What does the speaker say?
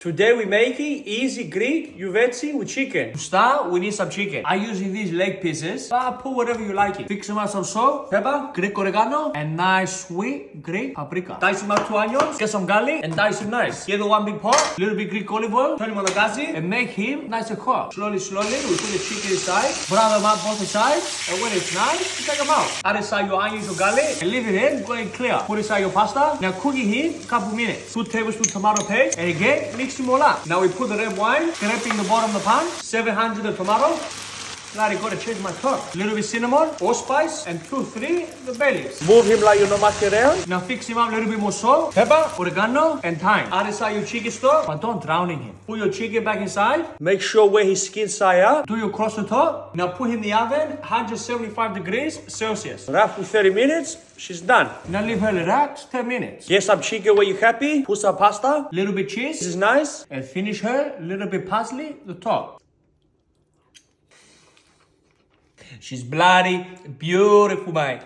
Today we making easy Greek Youvetsi with chicken. To start, we need some chicken. I usually these leg pieces, but put whatever you like it. Fix them up some salt, pepper, Greek oregano, and nice sweet Greek paprika. Dice them up 2 onions, get some garlic, and dice them nice. Get the 1 big pot, little bit Greek olive oil, turn him on the gazi, and make him nice and cooked. Slowly, we put the chicken inside, brown them up both sides, and when it's nice, you take them out. Add inside your onions or garlic, and leave it in, go and clear. Put inside your pasta. Now cook it in a couple minutes. 2 tablespoons tomato paste, and again, mix them all up. Now we put the red wine, scraping the bottom of the pan, 700 the tomato. Now I gotta change my top. A little bit cinnamon, allspice, and 2-3 the bay leaves. Move him like you know much around. Now fix him up a little bit more salt, pepper, oregano, and thyme. Add inside your chicken stock, but don't drown in him. Put your chicken back inside. Make sure where his skin side up. Do your cross the top. Now put him in the oven, 175 degrees Celsius. Roughly 30 minutes, she's done. Now leave her relax 10 minutes. Get some chicken where you're happy. Put some pasta, little bit cheese. This is nice. And finish her, little bit parsley, the top. She's bloody beautiful, mate.